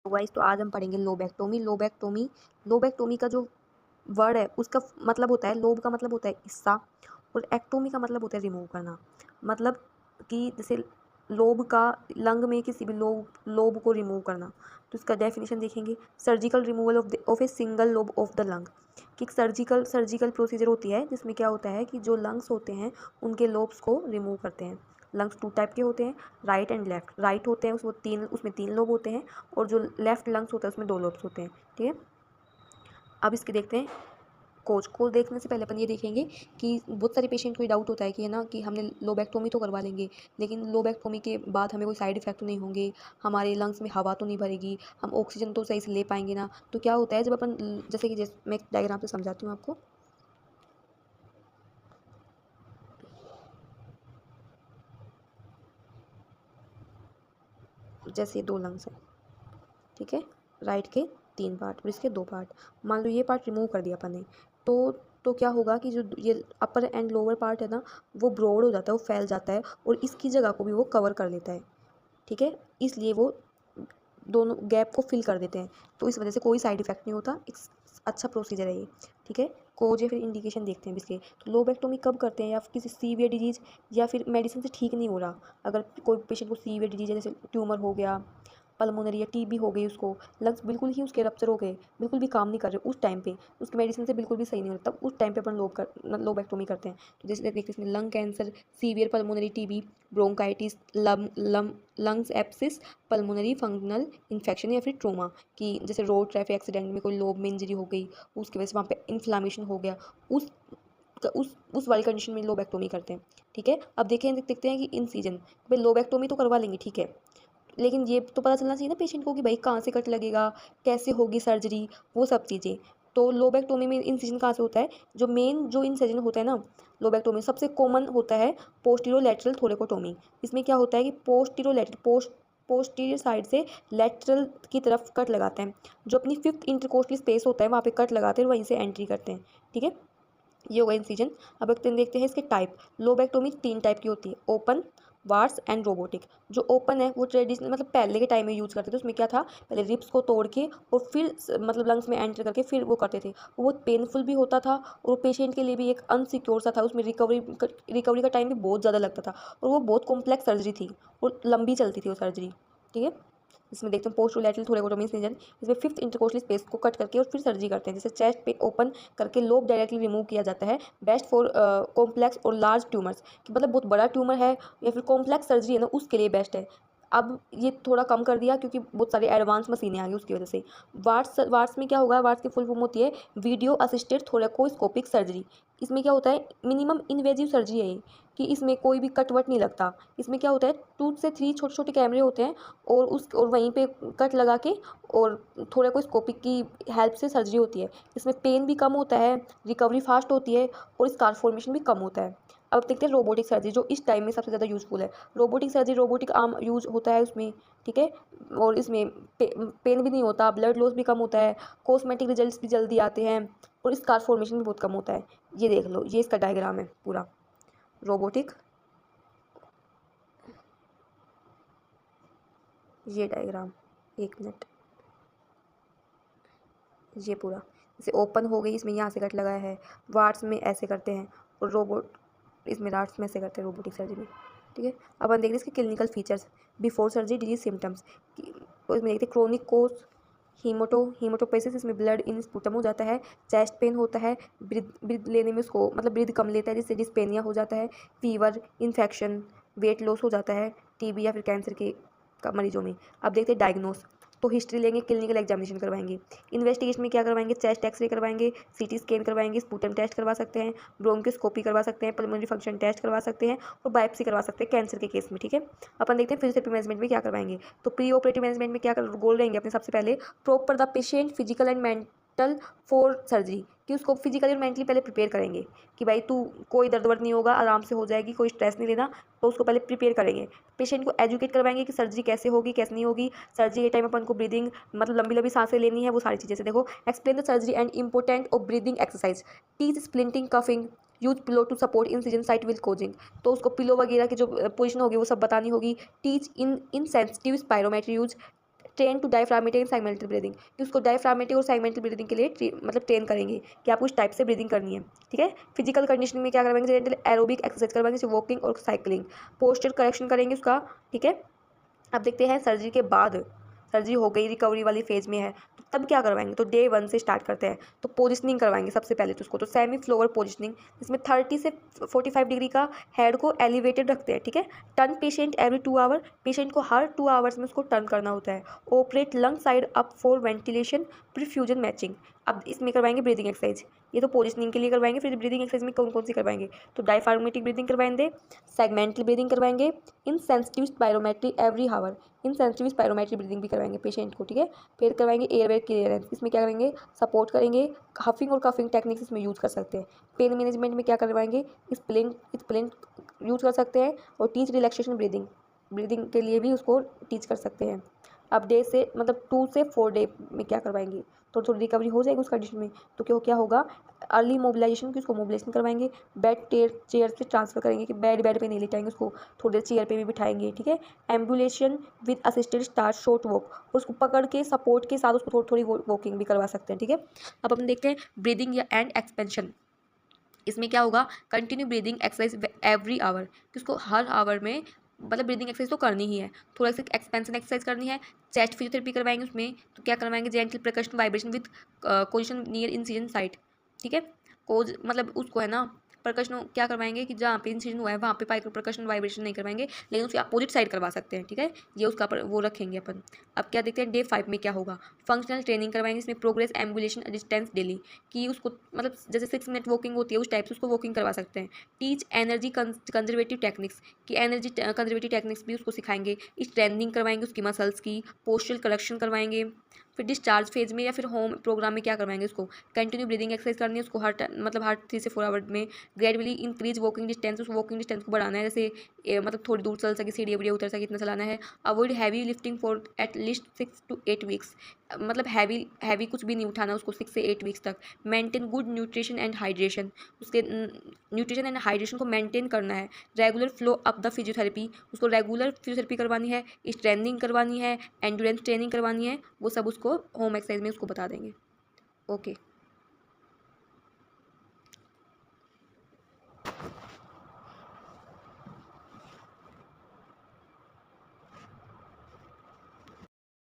Guys, तो आज हम पढ़ेंगे लोबेक्टोमी। लोबेक्टोमी का जो वर्ड है उसका मतलब होता है, लोब का मतलब होता है हिस्सा, और एक्टोमी का मतलब होता है रिमूव करना। मतलब कि जैसे लोब का, लंग में किसी भी लोब को रिमूव करना। तो इसका डेफिनेशन देखेंगे, surgical removal of a single lobe of the lung. कि सर्जिकल प्रोसीजर होती है जिसमें क्या होता है कि जो लंग्स होते हैं उनके लोब्स को रिमूव करते हैं। लंग्स टू टाइप के होते हैं, राइट एंड लेफ्ट। राइट होते हैं उसमें तीन लोब होते हैं, और जो लेफ्ट लंग्स होते हैं उसमें दो लोब्स होते हैं। ठीक है, अब इसके देखते हैं कोच देखने से पहले अपन ये देखेंगे कि बहुत सारे पेशेंट को डाउट होता है कि है ना, कि हमने लोबेक्टोमी तो करवा लेंगे, लेकिन लोबेक्टोमी के बाद हमें कोई साइड इफेक्ट तो नहीं होंगे, हमारे लंग्स में हवा तो नहीं भरेगी, हम ऑक्सीजन तो सही से ले पाएंगे ना। तो क्या होता है जब अपन, जैसे मैं एक डायग्राम से समझाती हूँ आपको। जैसे दो लंग्स हैं, ठीक है, राइट के 3 पार्ट और इसके 2 पार्ट। मान लो ये पार्ट रिमूव कर दिया अपन ने, तो क्या होगा कि जो ये अपर एंड लोअर पार्ट है ना, वो ब्रॉड हो जाता है, वो फैल जाता है, और इसकी जगह को भी वो कवर कर लेता है। ठीक है, इसलिए वो दोनों गैप को फिल कर देते हैं। तो इस वजह से कोई साइड इफेक्ट नहीं होता, एक अच्छा प्रोसीजर है ये। ठीक है, कोज या फिर इंडिकेशन देखते हैं इसके। तो लोबेक्टोमी कब करते हैं, या फिर किसी सीवियर डिजीज़ या फिर मेडिसिन से ठीक नहीं हो रहा, अगर कोई पेशेंट को सीवियर डिजीज है, जैसे ट्यूमर हो गया, पल्मोनरी या टीबी हो गई, उसको लंग्स बिल्कुल ही उसके रप्चर हो गए, बिल्कुल भी काम नहीं कर रहे उस टाइम पे, उसकी मेडिसिन से बिल्कुल भी सही नहीं हो रहा, तब उस टाइम पे अपन लोबेक्टोमी करते हैं। तो जैसे देखते हैं इसमें lung cancer, severe pulmonary TB, bronchitis, lungs sepsis, pulmonary fungal infection या फिर ट्रोमा, कि जैसे रोड ट्रैफिक एक्सीडेंट में कोई लोब में इंजरी हो गई, उसकी वजह से वहाँ पे इन्फ्लामेशन हो गया, उस वाली कंडीशन में लोबेक्टोमी करते हैं। ठीक है, अब देखते हैं कि इन सीजन भाई लोबेक्टोमी तो करवा लेंगे, ठीक है, लेकिन ये तो पता चलना चाहिए ना पेशेंट को कि भाई कहाँ से कट लगेगा, कैसे होगी सर्जरी, वो सब चीज़ें। तो लोबेक्टोमी में इंसिजन कहाँ से होता है, जो इंसिजन होता है ना लोबेक्टोमी, सबसे कॉमन होता है पोस्टीरियर लैटरल थोरेकोटोमी। इसमें क्या होता है कि पोस्टीरियर साइड से लेटरल की तरफ कट लगाते हैं, जो अपनी 5th इंटरकोस्टल स्पेस होता है वहाँ पे कट लगाते हैं, वहीं से एंट्री करते हैं। ठीक है, ये होगा इंसिजन। अब देखते हैं इसके टाइप। लोबेक्टोमी 3 टाइप की होती है, ओपन, वार्स एंड रोबोटिक। जो ओपन है वो ट्रेडिशनल, मतलब पहले के टाइम में यूज़ करते थे। उसमें क्या था, पहले रिब्स को तोड़ के और फिर मतलब लंग्स में एंटर करके फिर वो करते थे। वो बहुत पेनफुल भी होता था, और पेशेंट के लिए भी एक अनसिक्योर सा था, उसमें रिकवरी का टाइम भी बहुत ज़्यादा लगता था, और वो बहुत कॉम्प्लेक्स सर्जरी थी और लंबी चलती थी वो सर्जरी। ठीक है, इसमें देखते हैं पोस्टोलैटरल थोरेकोटोमी इंसिजन। इसमें 5th इंटरकोस्टल स्पेस को कट करके और फिर सर्जरी करते हैं, जैसे चेस्ट पे ओपन करके लोब डायरेक्टली रिमूव किया जाता है। बेस्ट फॉर कॉम्प्लेक्स और लार्ज ट्यूमर्स, कि मतलब बहुत बड़ा ट्यूमर है या फिर कॉम्प्लेक्स सर्जरी है ना, उसके लिए बेस्ट है। अब ये थोड़ा कम कर दिया क्योंकि बहुत सारी एडवांस मशीनें आ गई उसकी वजह से। वार्ड्स में क्या होगा, वार्ड्स की फुल फॉर्म होती है वीडियो असिस्टेड थोरेकोस्कोपिक सर्जरी। इसमें क्या होता है, मिनिमम इन्वेजिव सर्जरी है ये, कि इसमें कोई भी कट वट नहीं लगता। इसमें क्या होता है, 2 से 3 छोटे छोटे कैमरे होते हैं, और वहीं पे कट लगा के और थोरेकोस्कोपिक की हेल्प से सर्जरी होती है। इसमें पेन भी कम होता है, रिकवरी फास्ट होती है, और स्कार फॉर्मेशन भी कम होता है। अब देखते हैं रोबोटिक सर्जरी, जो इस टाइम में सबसे ज़्यादा यूजफुल है। रोबोटिक आर्म यूज होता है उसमें। ठीक है, और इसमें पेन भी नहीं होता, ब्लड लॉस भी कम होता है, कॉस्मेटिक रिजल्ट्स भी जल्दी आते हैं, और स्कार फॉर्मेशन भी बहुत कम होता है। ये देख लो, ये इसका डायग्राम है पूरा रोबोटिक, ये डायग्राम, 1 मिनट, ये पूरा। जैसे ओपन हो गई, इसमें यहाँ से कट लगाया है, वार्ड्स में ऐसे करते हैं, और इसमें रार्ड्स में ऐसे करते हैं रोबोटिक सर्जरी में। ठीक है, अब हम देखते हैं इसके clinical features. Before surgery disease symptoms, इसमें देखते हैं क्रोनिक कोस, हीमोटोपेसिस, इसमें ब्लड इन स्पुटम हो जाता है, चेस्ट पेन होता है, ब्रिद लेने में उसको मतलब ब्रिद कम लेता है, जिससे डिस्पेनिया हो जाता है, फीवर, इन्फेक्शन, वेट लॉस हो जाता है, टीबी या फिर कैंसर के मरीजों में। अब देखते हैं डायग्नोस। तो हिस्ट्री लेंगे, क्लिनिकल एग्जामिनेशन करवाएंगे, इन्वेस्टिगेशन में क्या करवाएंगे, चेस्ट एक्सरे करवाएंगे, सीटी स्कैन करवाएंगे, स्पुटम टेस्ट करवा सकते हैं, ब्रोंकोस्कोपी करवा सकते हैं, पल्मोनरी फंक्शन टेस्ट करवा सकते हैं, और बायोप्सी करवा सकते हैं कैंसर के केस में। ठीक है, अपन देखते हैं फिजियोथेरेपी मैनेजमेंट में क्या करवाएंगे। तो प्री ऑपरेटिव मैनेजमेंट में क्या गोल रहेंगे अपने, सबसे पहले proper the patient physical and mental for surgery, कि उसको फिजिकली और मेंटली पहले प्रिपेयर करेंगे कि भाई तू कोई दर्द वर्द नहीं होगा, आराम से हो जाएगी, कोई स्ट्रेस नहीं लेना। तो उसको पहले प्रिपेयर करेंगे। पेशेंट को एजुकेट करवाएंगे कि सर्जरी कैसे होगी, कैसे नहीं होगी, सर्जरी के टाइम अपन को ब्रीदिंग मतलब लंबी लंबी सांसें लेनी है, वो सारी चीज़ें से देखो। Explain the surgery and important of breathing exercise, teach splinting coughing, use pillow to support incision site while coughing. तो उसको पिलो वगैरह की जो पोजिशन होगी वो सब बतानी होगी। Teach incentive spirometry use, train to diaphragmatic and segmental breathing, कि उसको डायफ्रामेटिक और सेगमेंटल ब्रीदिंग के लिए मतलब ट्रेन करेंगे कि आपको इस टाइप से ब्रीदिंग करनी है, ठीक है। फिजिकल कंडीशनिंग में क्या करवाएंगे, जेंटल एरोबिक एक्सरसाइज करवाएंगे जैसे वॉकिंग और साइकिलिंग। पोस्चर करेक्शन करेंगे उसका, ठीक है। अब देखते हैं सर्जरी के बाद, सर्जरी हो गई, रिकवरी वाली फेज में है, तो तब क्या करवाएंगे, तो डे 1 से स्टार्ट करते हैं। तो पोजिशनिंग करवाएंगे सबसे पहले तो उसको, तो सेमी फ्लोर पोजिशनिंग, इसमें 30 से 45 डिग्री का हेड को एलिवेटेड रखते हैं, ठीक है। Turn patient every 2 hour, patient को हर 2 आवर्स में उसको टर्न करना होता है। Operate lung side up for ventilation perfusion matching. अब इसमें करवाएंगे ब्रीदिंग एक्सरसाइज, ये तो पोजिशनिंग के लिए करवाएंगे। फिर ब्रीदिंग एक्सरसाइज में कौन कौन सी करवाएंगे, तो डायफ्रागमेटिक ब्रीदिंग करवाएंगे, सेगमेंटल ब्रीदिंग करवाएंगे, इन सेंसिटिव स्पायरोमेट्री एवरी हावर, इन सेंसिटिव स्पायरोमेट्री ब्रीदिंग भी करवाएंगे पेशेंट को, ठीक है। फिर करवाएंगे एयरवे क्लियरेंस, इसमें क्या करेंगे, सपोर्ट करेंगे, हफिंग और कफिंग टेक्निक्स इसमें यूज़ कर सकते हैं। पेन मैनेजमेंट में क्या करवाएंगे, स्प्लिंट यूज़ कर सकते हैं, और टीच रिलैक्सेशन ब्रीदिंग, ब्रीदिंग के लिए भी उसको टीच कर सकते हैं। अब डे से मतलब 2 से 4 डे में क्या करवाएंगे, तो थोड़ी रिकवरी हो जाएगी उस कंडीशन में, तो क्या होगा, अर्ली मोबिलाइजेशन की उसको मोबिलाइजेशन करवाएंगे, बेड चेयर से ट्रांसफ़र करेंगे कि बेड पे नहीं लिटाएंगे उसको, थोड़ी देर चेयर पे भी बिठाएंगे, ठीक है। Ambulation with assisted start short walk, उसको पकड़ के सपोर्ट के साथ उसको थोड़ी थोड़ी वॉकिंग भी करवा सकते हैं, ठीक है। अब हम देखते हैं ब्रीदिंग या एंड एक्सपेंशन। इसमें क्या होगा, continue breathing exercise every hour, कि उसको हर आवर में मतलब ब्रीदिंग एक्सरसाइज तो करनी ही है, थोड़ा सा एक्सपेंशन एक्सरसाइज करनी है। चेस्ट फिजियोथेरेपी करवाएंगे उसमें, तो क्या करवाएंगे, gentle percussion vibration with position near incision site, ठीक है। कोज मतलब उसको है ना, परकशन क्या करवाएंगे कि जहाँ पे इंसिजन हुआ है वहाँ पे परकशन वाइब्रेशन नहीं करवाएंगे, लेकिन उसकी अपोजिट साइड करवा सकते हैं, ठीक है। ये उसका वो रखेंगे अपन। अब क्या देखते हैं डे 5 में क्या होगा, फंक्शनल ट्रेनिंग करवाएंगे, इसमें प्रोग्रेस एम्बुलेशन डिस्टेंस डेली, कि उसको मतलब जैसे 6 मिनट वॉकिंग होती है उस टाइप से उसको वॉकिंग करवा सकते हैं। टीच एनर्जी कंजर्वेटिव टेक्निक्स, कि एनर्जी कंजर्वेटिव टेक्निक्स भी उसको सिखाएंगे। स्ट्रेंथनिंग करवाएंगे उसकी मसल्स की, पोस्चरल करेक्शन करवाएंगे। फिर डिस्चार्ज फेज में या फिर होम प्रोग्राम में क्या करवाएंगे, उसको कंटिन्यू ब्रीदिंग एक्सरसाइज करनी है उसको मतलब हर 3 से 4 आवर में। ग्रेजुअली इंक्रीज वॉकिंग डिस्टेंस, उस वॉकिंग डिस्टेंस को बढ़ाना है, जैसे मतलब थोड़ी दूर चल सके, सीढ़ी बढ़िया उतर सके, इतना चलाना है। Avoid heavy lifting for at least 6 to 8 weeks, मतलब हैवी कुछ भी नहीं उठाना उसको 6 से 8 वीक्स तक। Maintain good nutrition and hydration, उसके न्यूट्रिशन एंड हाइड्रेशन को मेंटेन करना है। Regular flow up the physiotherapy, उसको रेगुलर फिजियोथेरेपी करवानी है, स्ट्रेंथिंग करवानी है, एंडुरेंस ट्रेनिंग करवानी है, वो सब उसको होम एक्सरसाइज में उसको बता देंगे। ओके।